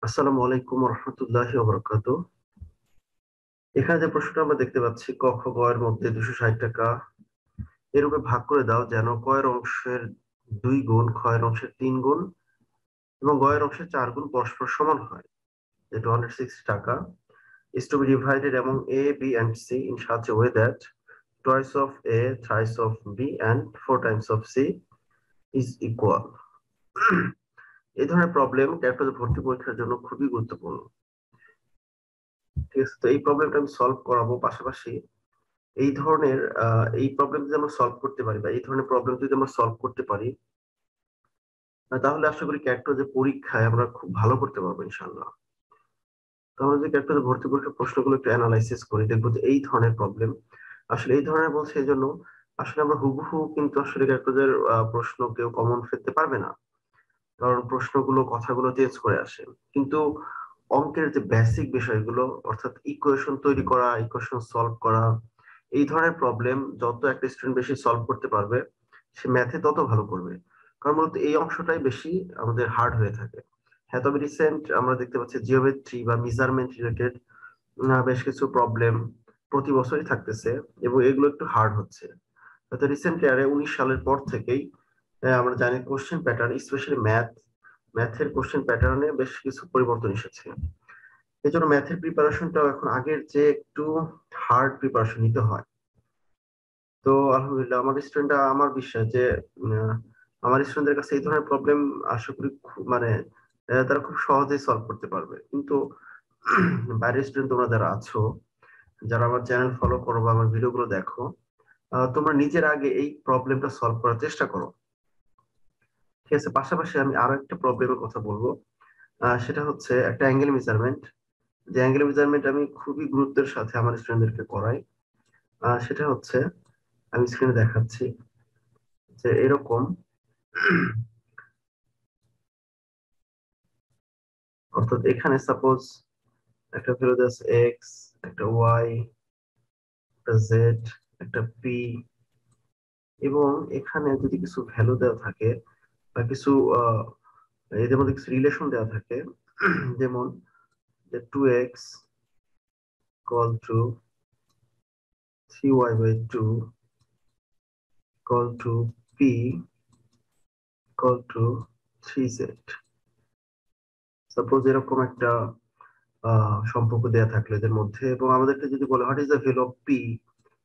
আসসালামু আলাইকুম রহমতুল্লাহি ওয়া বারাকাতুহু। এখানে যে প্রশ্নটা আমরা দেখতে পাচ্ছি, ক খ গ এর মধ্যে 260 টাকা এরূপে ভাগ করে দাও যেন ক এর অংশের 2 গুণ, খ এর অংশের 3 গুণ এবং গ এর অংশের 4 গুণ পরস্পর সমান হয়। যে 260 টাকা is to be divided among A, B and C in such a way that twice of A, thrice of B and 4 times of C is equal. এই ধরনের প্রবলেম ক্যালকুলাস ভর্তি পরীক্ষার জন্য খুবই গুরুত্বপূর্ণ। ঠিক আছে, তো এই প্রবলেমটা আমি সলভ করাবো। পাশাপাশি এই প্রবলেম যদি আমরা সলভ করতে পারি বা এই ধরনের প্রবলেম যদি আমরা সলভ করতে পারি, তাহলে আশা করি ক্যারেক্টার যে পরীক্ষায় আমরা খুব ভালো করতে পারবো ইনশাল্লাহ। তো আমরা যদি ক্যারেক্টার ভর্তি পরীক্ষার প্রশ্নগুলো একটু অ্যানালাইসিস করি, দেখবো যে এই ধরনের প্রবলেম আসলে এই ধরনের বলছে। এই জন্য আসলে আমরা হুবহু কিন্তু আসলে ক্যারেক্টারের প্রশ্ন কেউ কমন ফেলতে পারবে না, কারণ প্রশ্নগুলো কথাগুলো চেঞ্জ করে আসে। কিন্তু অঙ্কের যে বেসিক বিষয়গুলো, অর্থাৎ ইকুয়েশন তৈরি করা, ইকুয়েশন সলভ করা, এই ধরনের প্রবলেম যত একটা স্টুডেন্ট বেশি সলভ করতে পারবে, সে ম্যাথে তত ভালো করবে। কারণ মূলত এই অংশটাই বেশি আমাদের হার্ড হয়ে থাকে। হ্যাঁ, তবে রিসেন্ট আমরা দেখতে পাচ্ছি জিওমেট্রি বা মেজারমেন্ট রিলেটেড বেশ কিছু প্রবলেম প্রতি বছরই থাকতেছে এবং এগুলো একটু হার্ড হচ্ছে। হয়তো রিসেন্ট ইয়ারে 19 সালের পর থেকেই আমরা জানি কোশ্চেন প্যাটার্ন, স্পেশালি ম্যাথের কোশ্চেন প্যাটার্নে বেশ কিছু পরিবর্তন এসেছে। এই জন্য ম্যাথের প্রিপারেশনটাও এখন আগের যে একটু হার্ড প্রিপারেশন নিতে হয়। তো আলহামদুলিল্লাহ আমার বিশ্বাস যে আহ, আমার স্টুডেন্টদের কাছে এই ধরনের প্রবলেম আশা করি মানে তারা খুব সহজেই সলভ করতে পারবে। কিন্তু বাইরের স্টুডেন্ট তোমরা যারা আছো, যারা আমার চ্যানেল ফলো করো বা আমার ভিডিও গুলো দেখো, তোমরা নিজের আগে এই প্রবলেমটা সলভ করার চেষ্টা করো। ঠিক আছে, পাশাপাশি আমি আরো একটা প্রবলেমের কথা বলবো। সেটা হচ্ছে একটা অ্যাঙ্গেল মেজারমেন্ট। যে অ্যাঙ্গেল মেজারমেন্ট আমি খুবই গুরুত্বের সাথে আমার স্টুডেন্টদেরকে করাই। সেটা হচ্ছে, আমি স্ক্রিনে দেখাচ্ছি যে এরকম অর্থাৎ এখানে সাপোজ একটা ভ্যালু আছে এক্স, একটা ওয়াই, একটা জেড, একটা পি, এবং এখানে যদি কিছু ভ্যালু দেওয়া থাকে বা কিছু এদের মধ্যে কিছু রিলেশন দেওয়া থাকে, যেমন যে 2x equal to 3y/2 equal to p equal to 3z। Suppose এরকম একটা সম্পর্ক দেয়া থাকলে এদের মধ্যে, এবং আমাদেরকে যদি বলে what is the value of P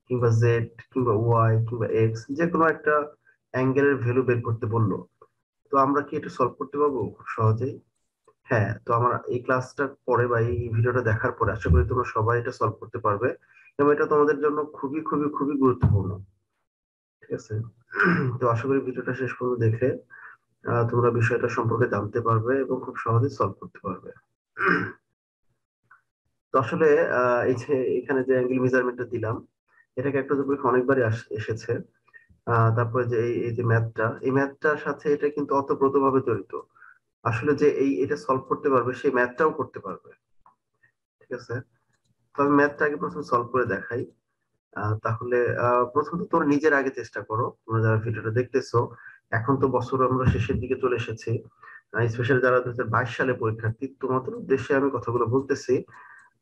কিংবা জেড কিংবা ওয়াই কিংবা এক্স, যে কোনো একটা অ্যাঙ্গেলের ভ্যালু বের করতে বললো, তো আমরা কি এটা সলভ করতে পারবো খুব সহজেই? হ্যাঁ, তো আমার এই ক্লাসটা পরে বা এই ভিডিওটা দেখার পরে আশা করি তোমরা সবাই এটা সলভ করতে পারবে, এবং এটা তোমাদের জন্য খুবই খুবই খুবই গুরুত্বপূর্ণ। ঠিক আছে, তো আশা করি ভিডিওটা শেষ পর্যন্ত দেখে তোমরা বিষয়টা সম্পর্কে জানতে পারবে এবং খুব সহজে সলভ করতে পারবে। তো আসলে এই যে এখানে যে অ্যাঙ্গেল মেজারমেন্টটা দিলাম, এটাকে একটা পরীক্ষা অনেকবারই এসেছে। তারপরে যে এই যে ম্যাথটা, এই ম্যাথটার সাথে এটা কিন্তু ওতপ্রোতভাবে জড়িত। আসলে যে এটা সলভ করতে পারবে সেই ম্যাথটাও করতে পারবে। ঠিক আছে, তো আমি ম্যাথটা আগে প্রথমে সলভ করে দেখাই। তাহলে প্রথমত তোমরা নিজের আগে চেষ্টা করো, তোমরা যারা ভিডিওটা দেখতেছো। এখন তো বছর আমরা শেষের দিকে চলে এসেছি, স্পেশালি যারা 2022 সালে পরীক্ষার্থী, তোমাদের উদ্দেশ্যে আমি কথাগুলো বলতেছি।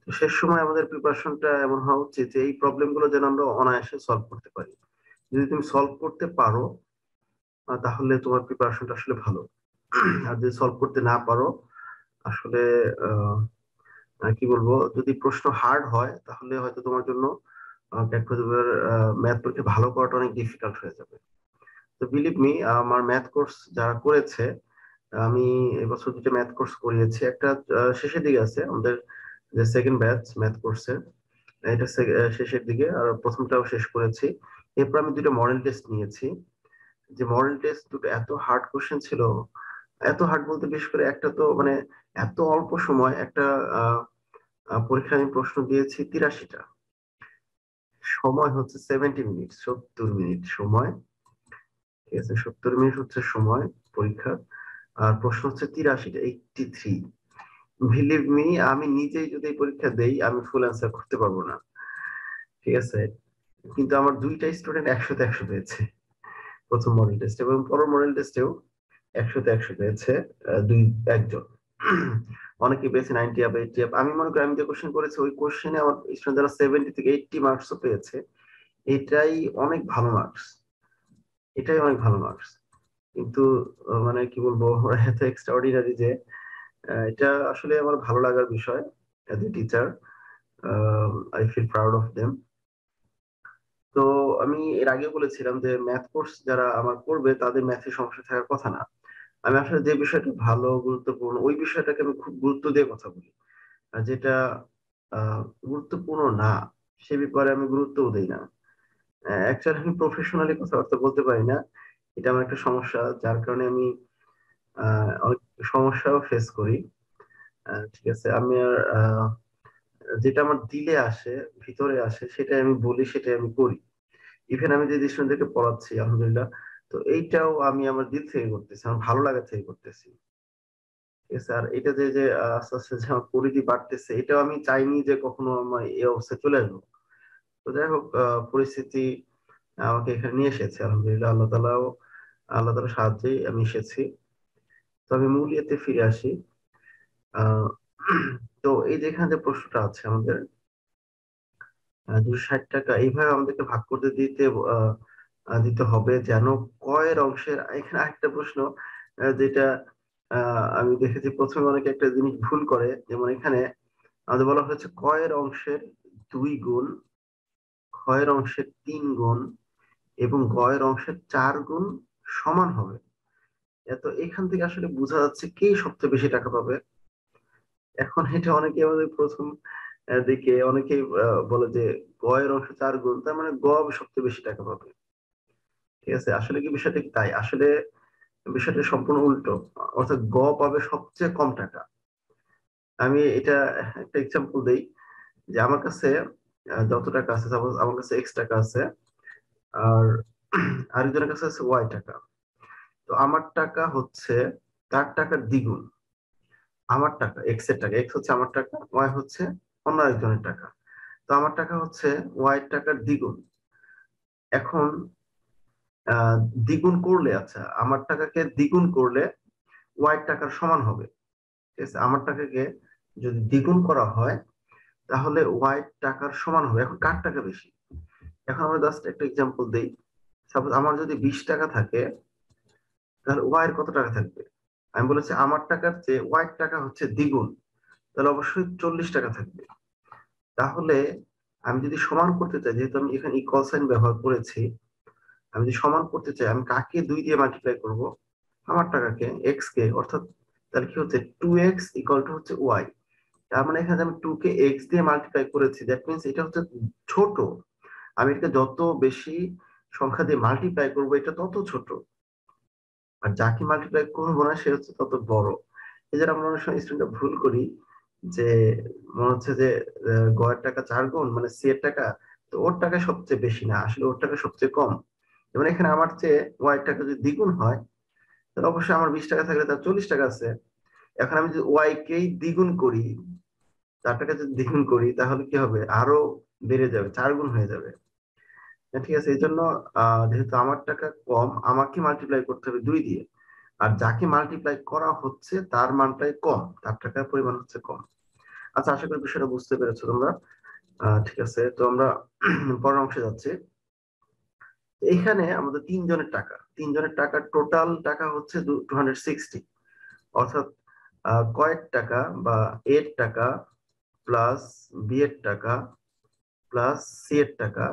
তো শেষ সময় আমাদের প্রিপারেশনটা এমন হওয়া উচিত যে এই প্রবলেম গুলো যেন আমরা অনায়াসে সলভ করতে পারি। যদি তুমি সলভ করতে পারো, তাহলে তোমার প্রিপারেশনটা আসলে ভালো। আর যদি সলভ করতে না পারো, আসলে আহ কি বলবো, যদি প্রশ্ন হার্ড হয় তাহলে হয়তো তোমার জন্য ম্যাথ পরীক্ষা ভালো করাটা অনেক ডিফিকাল্ট হয়ে যাবে। তো বিলিভ মি, আমার ম্যাথ কোর্স যারা করেছে, আমি এবছর 2টা ম্যাথ কোর্স করিয়েছি। একটা শেষের দিকে আছে আমাদের, যে সেকেন্ড ব্যাচ ম্যাথ কোর্সের, এটা শেষের দিকে, আর প্রথমটাও শেষ করেছি। এরপর আমি 2টা মডেল টেস্ট নিয়েছি। যে মডেল টেস্ট দুটো এত হার্ড কোশ্চেন ছিল, এত হার্ড বলতে বিশেষ করে একটা তো মানে এত অল্প সময় একটা আহ পরীক্ষায় আমি প্রশ্ন দিয়েছি 83টা। সময় হচ্ছে 70 মিনিট, 70 মিনিট সময়। ঠিক আছে, 70 মিনিট হচ্ছে সময় পরীক্ষা, আর প্রশ্ন হচ্ছে 83টা, 83। বিলিভ মি, আমি নিজেই যদি এই পরীক্ষা দেই আমি ফুল অ্যান্সার করতে পারবো না। ঠিক আছে, কিন্তু আমার 2টা স্টুডেন্ট 100-তে 100 পেয়েছে প্রথম মডেল টেস্ট, এবং পরের মডেল টেস্টেও 100-তে 100 পেয়েছে একজন। অনেকে পেয়েছে 90 আপ 80 আপ। আমি মনে করি আমি যে কোশ্চেন করেছি ওই কোশ্চেনে আমার স্টুডেন্ট যারা 70 থেকে 80 মার্কসও পেয়েছে, এটাই অনেক ভালো মার্কস, এটাই অনেক ভালো মার্কস। কিন্তু মানে কি বলবো, ওরা এত এক্সট্রাঅর্ডিনারি যে এটা আসলে আমার ভালো লাগার বিষয়। As a teacher I feel proud of them. তো আমি এর আগে বলেছিলাম যে ম্যাথ কোর্স যারা আমার করবে তাদের ম্যাথে সমস্যা থাকার কথা না। আমি আসলে যে বিষয়টা ভালো গুরুত্বপূর্ণ ওই বিষয়টাকে আমি খুব গুরুত্ব দিয়ে কথা বলি, আর যেটা গুরুত্বপূর্ণ না সে ব্যাপারে আমি গুরুত্বও দিই না। অ্যাকচুয়ালি আমি প্রফেশনালি কথাবার্তা বলতে পারি না, এটা আমার একটা সমস্যা, যার কারণে আমি অনেক সমস্যাও ফেস করি। ঠিক আছে, আমি আর যেটা আমার দিলে আসে, ভিতরে আসে, সেটাই আমি বলি, সেটাই আমি করি। ইভেন আমি যে স্টুডেন্টদেরকে পড়াচ্ছি আলহামদুলিল্লাহ, তো এইটাও আমি আমার দিল থেকে করতেছি, আমার ভালো লাগা থেকে করতেছি। ঠিক আছে, আর এটা যে যে আস্তে আস্তে যে আমার পরিধি বাড়তেছে, এটাও আমি চাইনি যে কখনো আমার এই অবস্থায় চলে আসবো। তো যাই হোক, পরিস্থিতি আমাকে এখানে নিয়ে এসেছে আলহামদুলিল্লাহ, আল্লাহ তাআলার সাহায্যেই আমি এসেছি। তো আমি মূল ইয়েতে ফিরে আসি। আহ তো এই যে এখানে যে প্রশ্নটা আছে আমাদের, 260 টাকা এইভাবে আমাদেরকে ভাগ করতে আহ, দিতে হবে যেন কয়ের অংশের, এখানে আরেকটা প্রশ্ন যেটা আমি দেখেছি প্রথমে অনেকে একটা জিনিস ভুল করে, যেমন এখানে আমাদের বলা হয়েছে কয়ের অংশের 2 গুণ, ক্ষয়ের অংশের 3 গুণ এবং গয়ের অংশের 4 গুণ সমান হবে। এত এখান থেকে আসলে বোঝা যাচ্ছে কে সবচেয়ে বেশি টাকা পাবে। এখন এটা অনেকে আমাদের প্রথম দিকে অনেকেই বলে যে গয়ের অংশ 4 গুণ, তার মানে গ সবচেয়ে বেশি টাকা পাবে। ঠিক আছে, আসলে কি বিষয়টা কি তাই? আসলে বিষয়টা সম্পূর্ণ উল্টো, অর্থাৎ গ পাবে সবচেয়ে কম টাকা। আমি এটা একটা এক্সাম্পল দেই, যে আমার কাছে যত টাকা আছে, সাপোজ আমার কাছে এক্স টাকা আছে, আর আরেকজনের কাছে আছে ওয়াই টাকা। তো আমার টাকা হচ্ছে তার টাকার দ্বিগুণ। আমার টাকা, এক্স এর টাকা, এক্স হচ্ছে আমার টাকা, ওয়াই হচ্ছে অন্য একজনের টাকা। তো আমার টাকা হচ্ছে ওয়াই টাকার দ্বিগুণ। এখন আহ দ্বিগুণ করলে, আচ্ছা আমার টাকাকে দ্বিগুণ করলে ওয়াই টাকার সমান হবে। ঠিক আছে, আমার টাকাকে যদি দ্বিগুণ করা হয় তাহলে ওয়াই টাকার সমান হবে। এখন কার টাকা বেশি? এখন আমরা জাস্ট একটা এক্সাম্পল দেই। সাপোজ আমার যদি 20 টাকা থাকে, তাহলে ওয়াই এর কত টাকা থাকবে? আমি বলেছি আমার টাকার চেয়ে ওয়াই টাকা হচ্ছে দ্বিগুণ, তাহলে অবশ্যই 40 টাকা থাকবে। তাহলে আমি যদি সমান করতে চাই, যেহেতু আমি এখানে ইকুয়াল সাইন ব্যবহার করেছি, আমি যদি সমান করতে চাই আমি কাকে 2 দিয়ে মাল্টিপ্লাই করব? আমার টাকাকে, এক্স কে, অর্থাৎ তাহলে কি হচ্ছে 2x ইকুয়াল টু হচ্ছে ওয়াই। তার মানে এখানে আমি 2 কে এক্স দিয়ে মাল্টিপ্লাই করেছি, দ্যাট মিনস এটা হচ্ছে ছোট। আমি এটা যত বেশি সংখ্যা দিয়ে মাল্টিপ্লাই করবো এটা তত ছোট, আর যাকে মাল্টিপ্লাই করবো না সে হচ্ছে তত বড়। এই জন্য আমরা অনেক সময় স্টুডেন্টরা ভুল করি, যে মনে হচ্ছে যে গয়ের টাকা 4 গুণ মানে সি এর টাকা, তো ওর টাকা সবচেয়ে বেশি না, আসলে ওর টাকা সবচেয়ে কম। যেমন এখানে আমার চেয়ে ওয়াই টাকা যদি দ্বিগুণ হয়, তাহলে অবশ্যই আমার 20 টাকা থাকলে তার 40 টাকা আছে। এখন আমি যদি ওয়াই কেই দ্বিগুণ করি, তার টাকা যদি দ্বিগুণ করি, তাহলে কি হবে? আরো বেড়ে যাবে, 4 গুণ হয়ে যাবে। ঠিক আছে, এই জন্য যেহেতু আমার টাকা কম, আমাকে মাল্টিপ্লাই করতে হবে 2 দিয়ে, আর যাকে মাল্টিপ্লাই করা হচ্ছে তার মানটাই কম, তার টাকার পরিমাণ হচ্ছে কম। আচ্ছা, আশা করি বিষয়টা বুঝতে পেরেছো তোমরা। ঠিক আছে, তো আমরা পরের অংশে যাচ্ছি। এখানে আমাদের তিনজনের টাকা, টোটাল টাকা হচ্ছে 260। অর্থাৎ কয়ের টাকা বা এর টাকা প্লাস বি এর টাকা প্লাস সি এর টাকা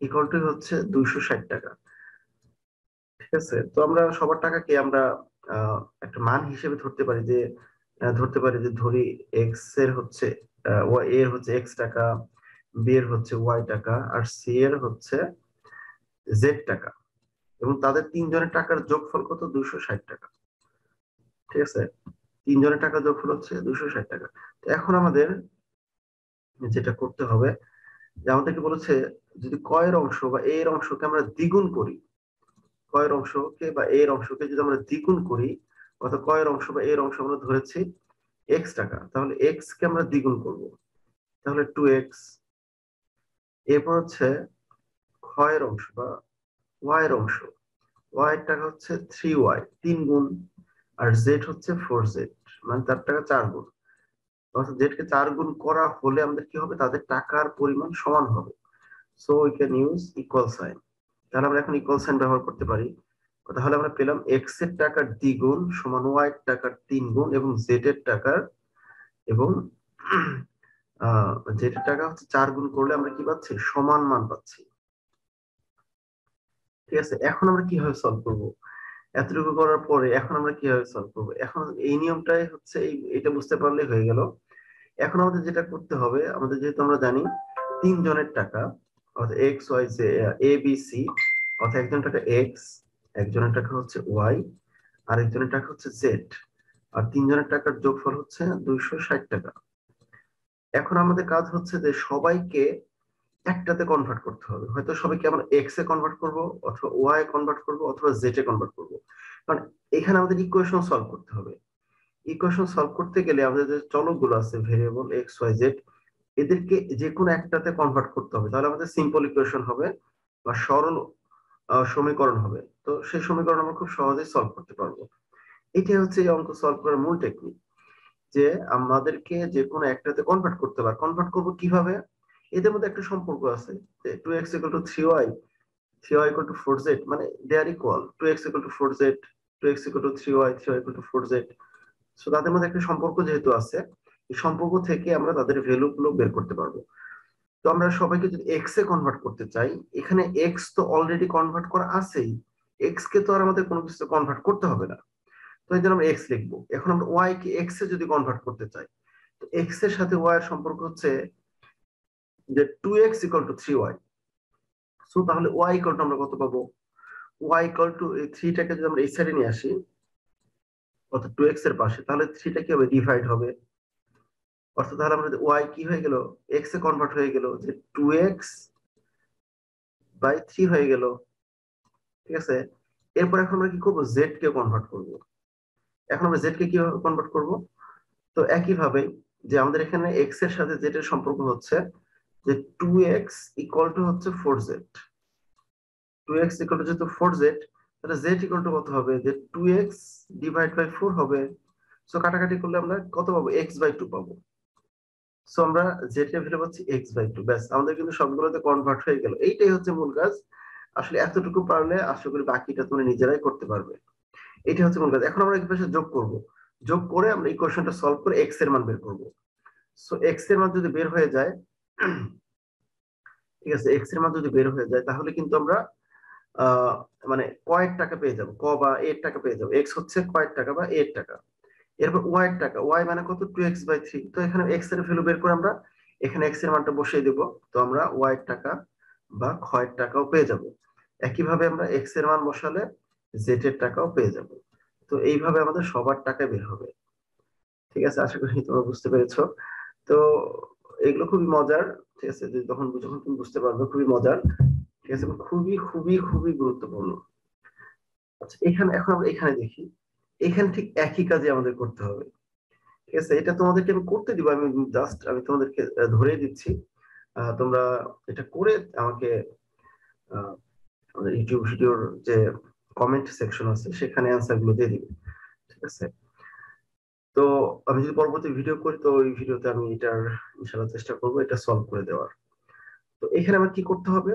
ইকুয়াল টু হচ্ছে 260 টাকা। ঠিক আছে, তো আমরা সবার টাকাকে আমরা একটা মান হিসেবে ধরতে পারি, যে ধরি এক্স এর হচ্ছে ওয়াই এর হচ্ছে এক্স টাকা, বি এর হচ্ছে ওয়াই টাকা, আর সি এর হচ্ছে জেড টাকা, এবং তাদের তিনজনের টাকার যোগফল কত? 260 টাকা। ঠিক আছে, তিনজনের টাকার যোগফল হচ্ছে 260 টাকা। তো এখন আমাদের যেটা করতে হবে, যে আমাদেরকে বলেছে যদি কয়ের অংশ বা এর অংশকে আমরা দ্বিগুণ করি, কয়ের অংশকে বা এর অংশকে যদি আমরা দ্বিগুণ করি, অর্থাৎ কয়ের অংশ বা এর অংশ আমরা ধরেছি এক্স টাকা, তাহলে এক্স কে আমরা দ্বিগুণ করব, তাহলে 2x। এরপর হচ্ছে ক্ষয়ের অংশ বা ওয়াই এর অংশ, ওয়াই এর টাকা হচ্ছে 3y 3 গুণ, আর জেড হচ্ছে 4z মানে তার টাকা 4 গুণ। অর্থাৎ জেড কে 4 গুণ করা হলে আমাদের কি হবে, তাদের টাকার পরিমাণ সমান হবে। So we can use equal sign. তাহলে আমরা এখন ইকুয়াল সাইন ব্যবহার করতে পারি। তাহলে আমরা পেলাম এক্স এর টাকার দ্বিগুণ সমান ওয়াই এর টাকার 3 গুণ এবং জেড এর টাকার এবং জেড এর টাকা হচ্ছে 4 গুণ করলে আমরা কি পাচ্ছি, সমান মান পাচ্ছি। ঠিক আছে, এখন আমরা কিভাবে সলভ করব? এতটুকু করার পরে এখন আমরা কিভাবে সলভ করব? এখন এই নিয়মটাই হচ্ছে, এটা বুঝতে পারলে হয়ে গেল। এখন আমাদের যেটা করতে হবে, আমাদের যেহেতু আমরা জানি 3 জনের টাকা, অর্থাৎ x y z a b c, অর্থাৎ একজনের টাকা এক্স, একজনের টাকা হচ্ছে ওয়াই, আর একজনের টাকা হচ্ছে জেড, আর 3 জনের টাকার যোগফল হচ্ছে 260 টাকা। এখন আমাদের কাজ হচ্ছে যে সবাইকে একটাতে কনভার্ট করতে হবে। হয়তো সবাইকে আমরা এক্স এ কনভার্ট করব, অথবা ওয়াই এ কনভার্ট করব, অথবা জেড এ কনভার্ট করব। কারণ এখানে আমাদের ইকুয়েশন সলভ করতে হবে। ইকুয়েশন সলভ করতে গেলে আমাদের যে চলকগুলো আছে, ভেরিয়েবল এক্স ওয়াই জেড, এদেরকে যে কোনো একটাতে কনভার্ট করতে হবে। তাহলে আমাদের সিম্পল ইকুয়েশন হবে বা সরল সমীকরণ হবে। তো সেই সমীকরণ আমরা খুব সহজেই সলভ করতে পারবো। এটাই হচ্ছে এই অঙ্ক সলভ করার মূল টেকনিক, যে আমাদেরকে যে কোনো একটাতে কনভার্ট করতে হবে। কনভার্ট করব কিভাবে? এদের মধ্যে একটা সম্পর্ক আছে যে 2x = 3y, 3y = 4z, মানে দে আর equal. 2x = 4z, 2x = 3y, 3y = 4z। So তাদের মধ্যে একটা সম্পর্ক যেহেতু আছে, এই সম্পর্ক থেকে আমরা তাদের ভ্যালু গুলো বের করতে পারবো। তো আমরা সবাইকে যদি এক্স এ কনভার্ট করতে চাই, এখানে এক্স তো অলরেডি কনভার্ট করা আছেই, এক্স কে তো আর আমাদের কোনো কিছু কনভার্ট করতে হবে না। তো এই জন্য আমরা এক্স লিখবো। এখন আমরা ওয়াই কে এক্স এ যদি কনভার্ট করতে চাই, তো এক্স এর সাথে ওয়াই এর সম্পর্ক হচ্ছে যে 2x = 3y। সো তাহলে ওয়াই আমরা কত পাবো? ওয়াই এই 3 টাকে যদি আমরা এই সাইডে নিয়ে আসি, অর্থাৎ 2x এর পাশে, তাহলে 3 টা কি হবে, ডিভাইড হবে। অর্থাৎ তাহলে আমরা ওয়াই কি হয়ে গেল, এক্স এ কনভার্ট হয়ে গেল যে 2x/3 হয়ে গেল। ঠিক আছে, এরপর এখন আমরা কি করবো, জেড কে কনভার্ট করব। এখন আমরা জেড কে কিভাবে কনভার্ট করব? তো একই ভাবে, যে আমাদের এখানে এক্স এর সাথে জেড এর সম্পর্ক হচ্ছে যে 2x = হচ্ছে 4z। 2x = যেহেতু 4z, তাহলে z = কত হবে, যে 2x/4 হবে। সো কাটাকাটি করলে আমরা কত পাবো, x/2 পাবো। সো আমরা z এর ভ্যালু পাচ্ছি x/2। ব্যাস, আমাদের কিন্তু সবগুলোতে কনভার্ট হয়ে গেল। এইটাই হচ্ছে মূল কাজ। আসলে এতটুকু পারলে আশা করি বাকিটা তোমরা নিজেরাই করতে পারবে। এটা হচ্ছে মূল কাজ। এখন আমরা এই পাশে যোগ করব। যোগ করে আমরা ইকুয়েশনটা সলভ করে x এর মান বের করব। সো x এর মান যদি বের হয়ে যায়, ঠিক আছে, x এর মান যদি বের হয়ে যায়, তাহলে কিন্তু আমরা আহ মানে কয়েক টাকা পেয়ে যাবো, ক বা এর টাকা পেয়ে যাবো। এক্স হচ্ছে কয়েক টাকা বা এর টাকা। এরপর ওয়াই এর টাকা, ওয়াই মানে কত, 2x/3। তো এখানে এক্স এর ভ্যালু বের করে আমরা এখানে এক্স এর মানটা বসিয়ে দেবো। তো আমরা ওয়াই এর টাকা বা ক্ষয়ের টাকাও পেয়ে যাব। একইভাবে আমরা এক্স এর মান বসালে জেড এর টাকাও পেয়ে যাব। তো এইভাবে আমাদের সবার টাকা বের হবে। ঠিক আছে, আশা করি তোমরা বুঝতে পেরেছো। তো এগুলো খুবই মজার। ঠিক আছে, যখন যখন তুমি বুঝতে পারবে, খুবই মজার। ঠিক আছে, খুবই খুবই খুবই গুরুত্বপূর্ণ। আচ্ছা, এখানে এখন আমরা এখানে দেখি, এখানে ঠিক একই কাজে আমাদের করতে হবে। ঠিক আছে, এটা তোমাদেরকে আমি করতে দিব, আমি তোমাদেরকে ধরে দিচ্ছি। তোমরা এটা করে আমাকে আমাদের ইউটিউব ভিডিওর যে কমেন্ট সেকশন আছে সেখানে অ্যান্সার গুলো দিয়ে দিবে। ঠিক আছে, তো আমি যদি পরবর্তী ভিডিও করি, তো ওই ভিডিওতে আমি এটার ইনশাআল্লাহ চেষ্টা করবো এটা সলভ করে দেওয়ার। তো এখানে আমার কি করতে হবে,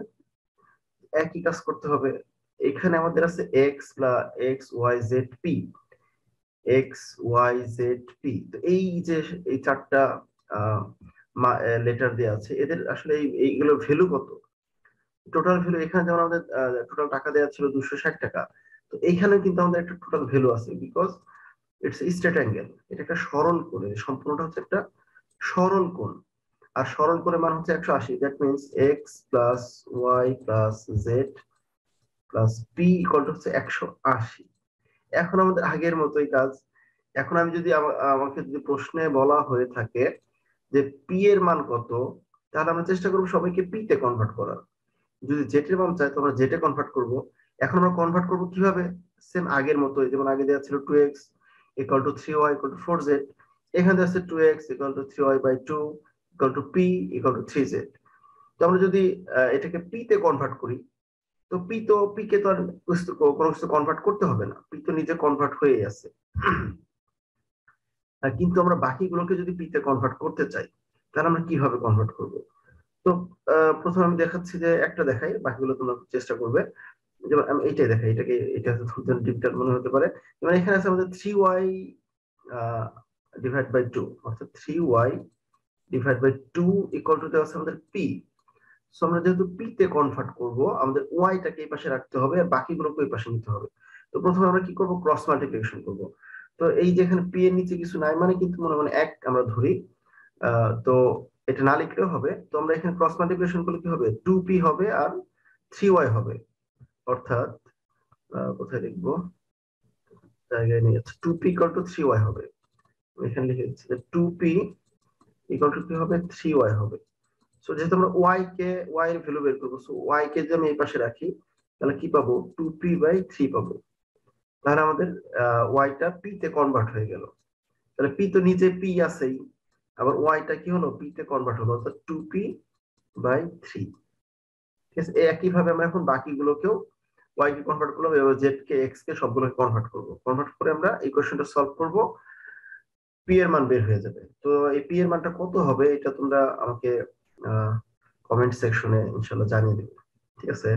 একই কাজ করতে হবে। এখানে আমাদের আছে x plus x y z p, x y z p. তো এই যে এই চারটা লেটার দেওয়া আছে, এদের আসলে এইগুলোর ভ্যালু কত, টোটাল ভ্যালু। এখানে যেমন আমাদের টোটাল টাকা দেওয়া ছিল 260 টাকা। তো এইখানে কিন্তু আমাদের একটা টোটাল ভ্যালু আছে, বিকজ ইটস স্ট্রেট অ্যাঙ্গেল। এটা একটা সরল কোণ, সম্পূর্ণটা হচ্ছে একটা সরল কোণ। আর সরল কোণের মান হচ্ছে 180। That means x plus y plus z plus p equal to হচ্ছে 180। এখন আমাদের আগের মতোই কাজ। এখন আমি যদি আমাকে যদি প্রশ্নে বলা হয়ে থাকে যে পি এর মান কত, তাহলে আমরা চেষ্টা করবো সবাইকে পি তে কনভার্ট করার। যদি জেড এর মান চাই, তো আমরা জেড এ কনভার্ট করবো। এখন আমরা কনভার্ট করবো কিভাবে, সেম আগের মতোই। যেমন আগে দেওয়া ছিল 2x = 3y = 4z, এখানে দেওয়া আছে 2x = 3y/2 = p = 3z। তো আমরা যদি এটাকে পি তে কনভার্ট করি, তো পি কে তো আর কোনো কিছু কনভার্ট করতে হবে না, পি তো নিজে কনভার্ট হয়ে আছে। কিন্তু আমরা বাকিগুলোকে যদি পি তে কনভার্ট করতে চাই তাহলে আমরা কিভাবে কনভার্ট করব? তো প্রথমে আমি দেখাচ্ছি যে একটা দেখাই, বাকিগুলো তোমরা চেষ্টা করবে। যেমন আমি এইটাই দেখাই, এটা ডিফিকাল্ট মনে হতে পারে। যেমন এখানে আছে আমাদের 3y ডিভাইড বাই 2, অর্থাৎ 3y divide by 2 equal to আছে আমাদের পি। সো আমরা যেহেতু পি তে কনভার্ট করব, আমাদের ওয়াইটাকে এই পাশে রাখতে হবে আর বাকিগুলোকে ওই পাশে নিতে হবে। তো প্রথমে আমরা কি করব? ক্রস মাল্টিপ্লিকেশন করব। তো এই যে এখানে পি এর নিচে কিছু নাই মানে কিন্তু মনে মনে এক আমরা ধরি, তো এটা না লিখলেও হবে। তো আমরা এখানে ক্রস মাল্টিপ্লিকেশন করলে কি হবে? 2p হবে আর 3y হবে, অর্থাৎ কোথায় লিখবো, জায়গায় নিয়ে যাচ্ছে, 2p ইকুয়াল টু 3y হবে। আমি এখানে লিখে দিচ্ছি যে 2p ইকুয়াল টু কি হবে? 3y হবে। সো যেহেতু আমরা y এর ভ্যালু বের করবো, সো y কে যদি আমি এই পাশে রাখি তাহলে কি পাবো? 2p বাই 3 পাবো। তাহলে আমাদের y টা p তে কনভার্ট হয়ে গেল। তাহলে p তো নিচে p আছেই, আবার y টা কি হলো? p তে কনভার্ট হলো, অর্থাৎ 2p বাই 3। ঠিক আছে, একই ভাবে আমরা এখন বাকিগুলোকেও y কে কনভার্ট করলাম, এবার z কে x কে সবগুলোকে কনভার্ট করব। কনভার্ট করে আমরা এই কোশ্চেনটা সলভ করব, p এর মান বের হয়ে যাবে। তো এই p এর মানটা কত হবে এটা তোমরা আমাকে কমেন্ট সেকশনে ইনশাআল্লাহ জানিয়ে দেবে। ঠিক আছে,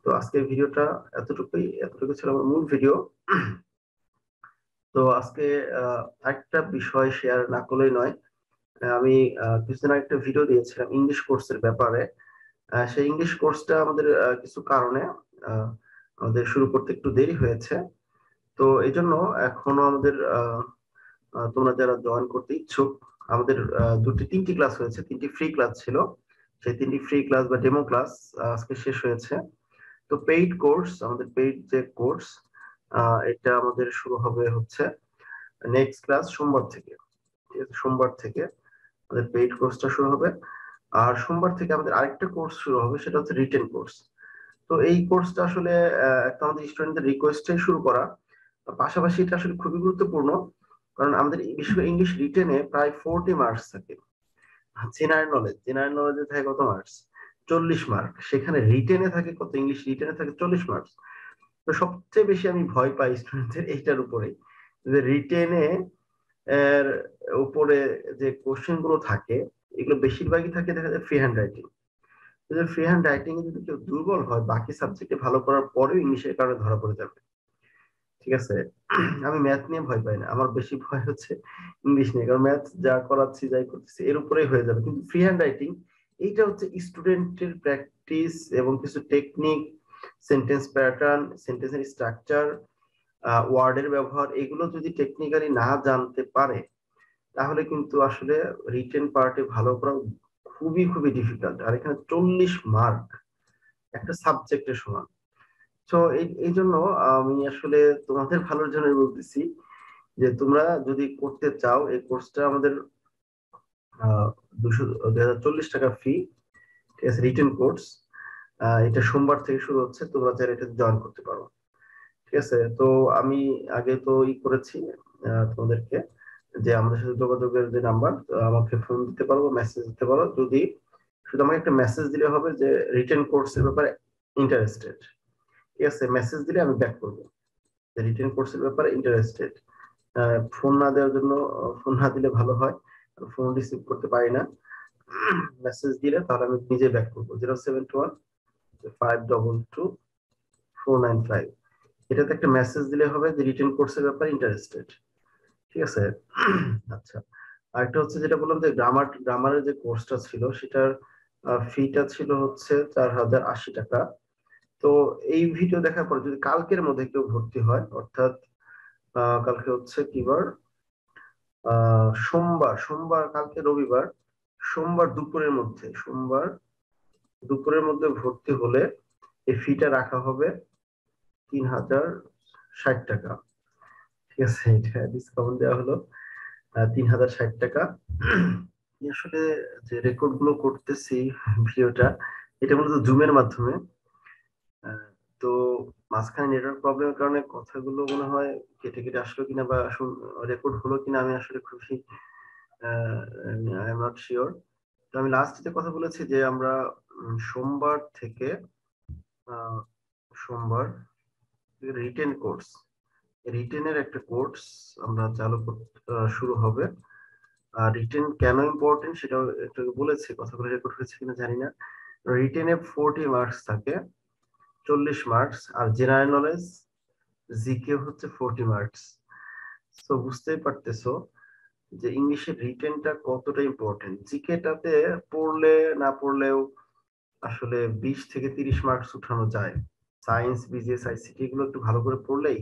তো আজকের ভিডিওটা এতটুকু ছিল আমার মূল ভিডিও। তো আজকে একটা বিষয় শেয়ার না করলেই নয়। আমি কিছুদিন আগে একটা ভিডিও দিয়েছিলাম ইংলিশ কোর্সের ব্যাপারে। সেই ইংলিশ কোর্সটা আমাদের কিছু কারণে আহ, আমাদের শুরু করতে একটু দেরি হয়েছে। তো এই জন্য এখনো আমাদের তোমরা যারা জয়েন করতে ইচ্ছুক, আমাদের তিনটি ক্লাস হয়েছে, তিনটি ফ্রি ক্লাস ছিল। সেই তিনটি ফ্রি ক্লাস বা ডেমো ক্লাস আজকে শেষ হয়েছে। তো পেইড কোর্স, আমাদের পেইড যে কোর্স, এটা আমাদের শুরু হবে হচ্ছে নেক্সট ক্লাস সোমবার থেকে। ঠিক আছে, সোমবার থেকে আমাদের পেইড কোর্সটা শুরু হবে। আর সোমবার থেকে আমাদের আরেকটা কোর্স শুরু হবে, সেটা হচ্ছে রিটেন কোর্স। তো এই কোর্সটা আসলে একটা আমাদের স্টুডেন্টদের রিকোয়েস্টে শুরু করা, পাশাপাশি এটা আসলে খুবই গুরুত্বপূর্ণ। কারণ আমাদের বিশেষ করে ইংলিশ রিটেনে প্রায় 40 মার্কস থাকে। জেনারেল নলেজে থাকে কত মার্কস? 40 মার্ক। সেখানে রিটেনে থাকে কত? ইংলিশ রিটেনে থাকে 40 মার্কস। তো সবচেয়ে বেশি আমি ভয় পাই স্টুডেন্টদের এইটার উপরে, যে রিটেনে এর উপরে যে কোশ্চেন গুলো থাকে, এগুলো বেশিরভাগই থাকে দেখা যায় freehand writing. Freehand writing এ যদি কেউ দুর্বল হয়, বাকি সাবজেক্টে ভালো করার পরেও ইংলিশের কারণে ধরা পড়ে যাবে। ঠিক আছে, আমি ম্যাথ নিয়ে ভয় পাই না, আমার বেশি ভয় হচ্ছে ইংলিশ নিয়ে। কারণ ম্যাথ যা করাচ্ছি যাই করতেছি এর উপরেই হয়ে যাবে, কিন্তু ফ্রি হ্যান্ড রাইটিং এইটা হচ্ছে স্টুডেন্টের প্র্যাকটিস এবং কিছু টেকনিক, সেন্টেন্স প্যাটার্ন, সেন্টেন্সের স্ট্রাকচার, ওয়ার্ডের ব্যবহার, এগুলো যদি টেকনিক্যালি না জানতে পারে তাহলে কিন্তু আসলে রিটেন পার্টে ভালো করা খুবই খুবই ডিফিকাল্ট। আর এখানে 40 মার্ক একটা সাবজেক্টের সমান। তো এই জন্য আমি আসলে তোমাদের ভালোর জন্য বলতেছি যে তোমরা যদি করতে চাও, এই কোর্সটা আমাদের 2040 টাকা ফি। ঠিক আছে, রিটেন কোর্স। এটা সোমবার থেকে শুরু হচ্ছে, তোমরা চাইলে এটা জয়েন করতে পারো। ঠিক আছে, তো আমি আগে তো করেছি তোমাদেরকে, যে আমাদের সাথে যোগাযোগের যে নাম্বার, আমাকে ফোন দিতে পারো, মেসেজ দিতে পারো। যদি শুধু আমাকে একটা মেসেজ দিলে হবে যে রিটেন কোর্সের ব্যাপারে ইন্টারেস্টেড। ঠিক আছে, মেসেজ দিলে আমি ব্যাক করবো যে রিটেন কোর্সের ব্যাপারে ইন্টারেস্টেড। ফোন না দেওয়ার জন্য, ফোন না দিলে ভালো হয়, ফোন রিসিভ করতে পারি না। মেসেজ দিলে তাহলে আমি নিজে ব্যাক করবো, 071-522-495। এটাতে একটা মেসেজ দিলে হবে যে রিটেন কোর্সের ব্যাপারে ইন্টারেস্টেড। ঠিক আছে। আচ্ছা, আরেকটা হচ্ছে যেটা বললাম যে গ্রামারের যে কোর্সটা ছিল সেটার ফিটা ছিল হচ্ছে 4080 টাকা। তো এই ভিডিও দেখার পর যদি কালকের মধ্যে কেউ ভর্তি হয়, অর্থাৎ কালকে হচ্ছে কি বার? সোমবার, কালকে রবিবার, সোমবার দুপুরের মধ্যে ভর্তি হলে এই ফিটা রাখা হবে 3060 টাকা। ঠিক আছে, এটা ডিসকাউন্ট দেওয়া হলো 3060 টাকা। আসলে যে রেকর্ড গুলো করতেছি ভিডিওটা, এটা মূলত জুমের মাধ্যমে। আহ, তো মাঝখানে নেটওয়ার্ক প্রবলেমের কারণে কথাগুলো মনে হয় কেটে কেটে আসলো কিনা বা রেকর্ড হলো কিনা আমি আসলে খুবই আই এম নট শিওর। তো আমি লাস্ট যে কথা বলেছি যে আমরা সোমবার থেকে আহ, সোমবার রিটেন কোর্স, রিটেনের একটা কোর্স আমরা শুরু হবে। আর রিটেন কেন ইম্পর্টেন্ট সেটাও একটু বলেছি, কথাগুলো রেকর্ড হয়েছে কিনা জানি না। রিটেনে 40 মার্কস থাকে, 40 মার্কস, আর জেনারেল নলেজ জিকে হচ্ছে 40 মার্কস। তো বুঝতেই পারতেছো যে ইংলিশের রিটেনটা কতটা ইম্পর্টেন্ট। জিকেটাতে পড়লে না পড়লেও আসলে 20 থেকে 30 মার্কস উঠানো যায়। সায়েন্স, বিজিএস, আইসিটি এগুলো একটু ভালো করে পড়লেই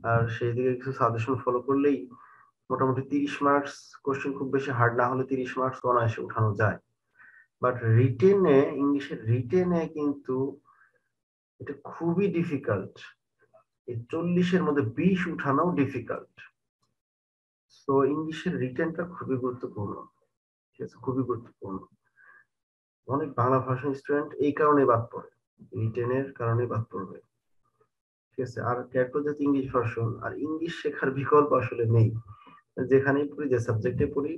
আর সেই দিকে কিছু সাজেশন ফলো করলেই মোটামুটি 30 মার্কস কোশ্চেন, খুব বেশি হার্ড না হলে 30 মার্কস অনায়াসে উঠানো যায়। বাট রিটেনে, ইংলিশের রিটেনে কিন্তু এটা খুবই ডিফিকাল্ট। এই 40-এর মধ্যে 20 উঠানো ডিফিকাল্ট। তো ইংলিশের রিটেনটা খুবই গুরুত্বপূর্ণ, ঠিক আছে, খুবই গুরুত্বপূর্ণ। অনেক বাংলা ভাষার স্টুডেন্ট এই কারণে বাদ পড়ে, রিটেনের কারণে বাদ পড়বে, ঠিক আছে। আর ক্যাটো যেহেতু ইংলিশ ভার্সন, আর ইংলিশ শেখার বিকল্প আসলে নেই। যেখানেই পড়ি, যে সাবজেক্টে পড়ি,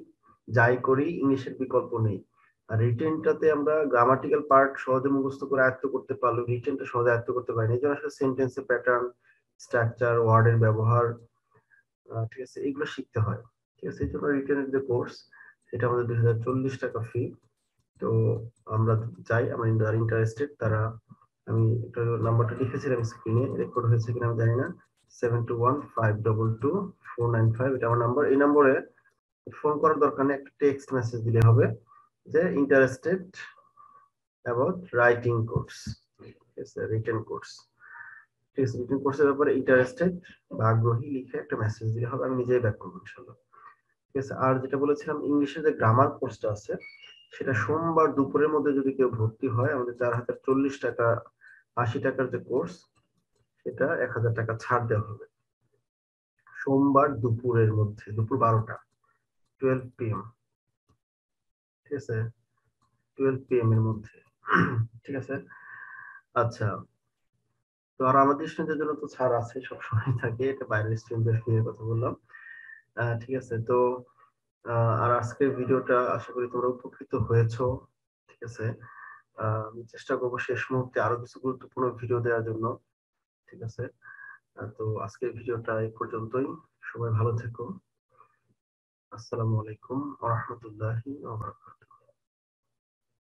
যাই করি, ইংলিশের বিকল্প নেই। আর রিটেনটাতে আমরা গ্রামাটিক্যাল পার্ট সহজে মুখস্থ করে আয়ত্ত করতে পারলেও রিটেনটা সহজে আয়ত্ত করতে পারি না। এই জন্য আসলে সেন্টেন্সের প্যাটার্ন, স্ট্রাকচার, ওয়ার্ডের ব্যবহার, ঠিক আছে, এগুলো শিখতে হয়, ঠিক আছে। এই জন্য রিটেনের যে কোর্স, সেটা আমাদের 2040 টাকা ফি। তো আমরা চাই, আমরা যারা ইন্টারেস্টেড তারা, আমি একটা নাম্বারটা লিখেছিলাম স্ক্রিনে, রেকর্ড হয়েছে কিনা আমি জানি না, 7215222495, এটা আমার নাম্বার। এই নম্বরে ফোন করার দরকার নেই, একটা টেক্সট মেসেজ দিলে হবে যে ইন্টারেস্টেড অ্যাবাউট রাইটিং কোর্স, ঠিক আছে, রিটেন কোর্স, ঠিক আছে। রিটেন কোর্সের ব্যাপারে ইন্টারেস্টেড বা আগ্রহী লিখে একটা মেসেজ দিলে হবে, আমি নিজেই ব্যাক করবো ইনশাল্লাহ, ঠিক আছে। আর যেটা বলেছিলাম, ইংলিশের যে গ্রামার কোর্সটা আছে, সেটা সোমবার দুপুরের মধ্যে যদি কেউ ভর্তি হয়, আমাদের 4040 টাকা, 80 টাকার যে কোর্স, সেটা 1000 টাকা ছাড় দেওয়া হবে। সোমবার দুপুরের মধ্যে, দুপুর 12টা, 12 PM, ঠিক আছে, 12 PM এর মধ্যে, ঠিক আছে। আচ্ছা, তো আর আমাদের স্টুডেন্টদের জন্য তো ছাড় আছে, সবসময় থাকে, এটা বাইরের স্টুডেন্টদের ফি এর কথা বললাম। ঠিক আছে। তো আর আজকের ভিডিওটা আশা করি তোমরা উপকৃত হয়েছো, ঠিক আছে। আমি চেষ্টা করবো শেষ মুহূর্তে আরো কিছু গুরুত্বপূর্ণ ভিডিও দেওয়ার জন্য, ঠিক আছে। তো আজকের ভিডিওটা এই পর্যন্তই। সবাই ভালো থেকো। আসসালামু আলাইকুম ওয়া রাহমাতুল্লাহি ওয়া বারাকাতুহু।